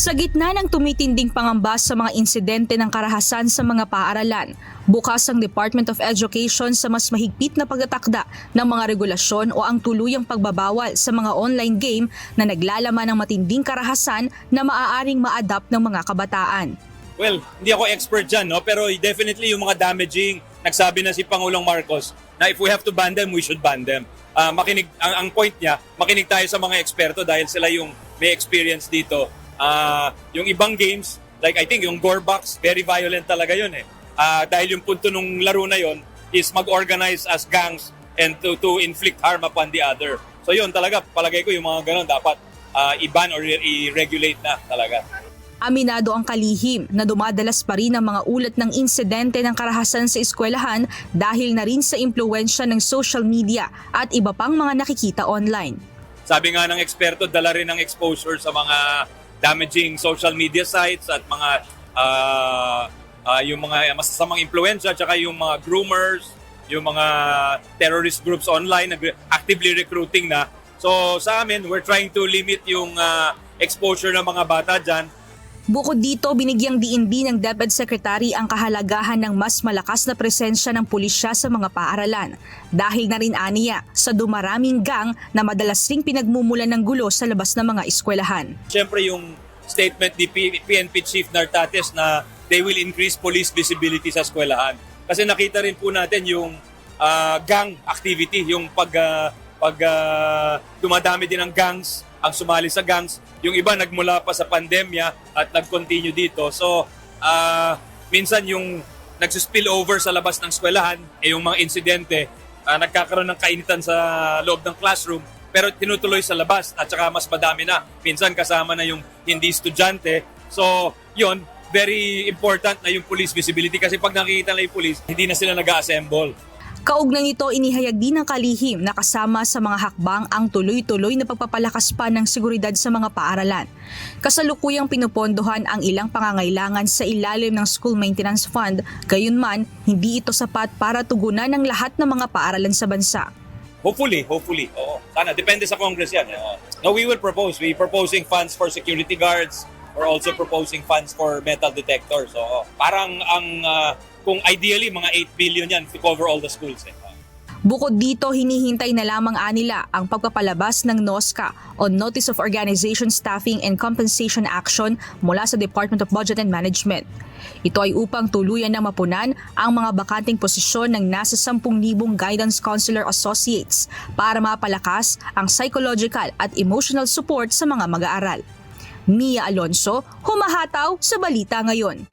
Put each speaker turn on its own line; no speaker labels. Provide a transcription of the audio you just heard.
Sa gitna ng tumitinding pangamba sa mga insidente ng karahasan sa mga paaralan, bukas ang Department of Education sa mas mahigpit na pagtatakda ng mga regulasyon o ang tuluyang pagbabawal sa mga online game na naglalaman ng matinding karahasan na maaaring ma-adapt ng mga kabataan.
Well, hindi ako expert dyan, no? Pero definitely yung mga damaging, nagsabi na si Pangulong Marcos na if we have to ban them, we should ban them. Ang point niya, makinig tayo sa mga eksperto dahil sila yung may experience dito. Yung ibang games, like I think yung Gore Box, very violent talaga yun eh. Dahil yung punto nung laro na yun is mag-organize as gangs and to inflict harm upon the other. So yun talaga, palagay ko yung mga ganun dapat i-ban or i-regulate na talaga.
Aminado ang kalihim na dumadalas pa rin ang mga ulat ng insidente ng karahasan sa eskwelahan dahil na rin sa impluwensya ng social media at iba pang mga nakikita online.
Sabi nga ng eksperto, dala rin ng exposure sa mga damaging social media sites at mga yung mga masasamang impluwensya, tsaka yung mga groomers, yung mga terrorist groups online actively recruiting na. So sa amin, we're trying to limit yung exposure ng mga bata dyan.
Bukod dito, binigyang diin din ng DepEd Secretary ang kahalagahan ng mas malakas na presensya ng pulisya sa mga paaralan. Dahil na rin aniya sa dumaraming gang na madalas ring pinagmumulan ng gulo sa labas ng mga eskwelahan.
Siyempre yung statement ni PNP Chief Nartates na they will increase police visibility sa eskwelahan. Kasi nakita rin po natin yung gang activity, yung pag dumadami din ng gangs, ang sumali sa gangs. Yung iba nagmula pa sa pandemya at nag-continue dito. So, minsan yung nagsispill over sa labas ng eskwelahan, yung mga insidente, nagkakaroon ng kainitan sa loob ng classroom, pero tinutuloy sa labas at saka mas madami na. Minsan kasama na yung hindi estudyante. So, yun, very important na yung police visibility kasi pag nakikita na yung police, hindi na sila nag-assemble.
Kaugnay nito, inihayag din ng kalihim na kasama sa mga hakbang ang tuloy-tuloy na pagpapalakas pa ng seguridad sa mga paaralan. Kasalukuyang pinupondohan ang ilang pangangailangan sa ilalim ng School Maintenance Fund, gayunman hindi ito sapat para tugunan ng lahat ng mga paaralan sa bansa.
Hopefully. Oo. Sana, depende sa Congress yan. No, we will propose. We're proposing funds for security guards. We're also proposing funds for metal detectors. So, parang kung ideally, mga 8 billion yan to cover all the schools.
Bukod dito, hinihintay na lamang anila ang pagpapalabas ng NOSCA o Notice of Organization, Staffing and Compensation Action mula sa Department of Budget and Management. Ito ay upang tuluyan na mapunan ang mga bakanting posisyon ng nasa 10,000 Guidance Counselor Associates para mapalakas ang psychological at emotional support sa mga mag-aaral. Mia Alonso, humahataw sa Balita Ngayon.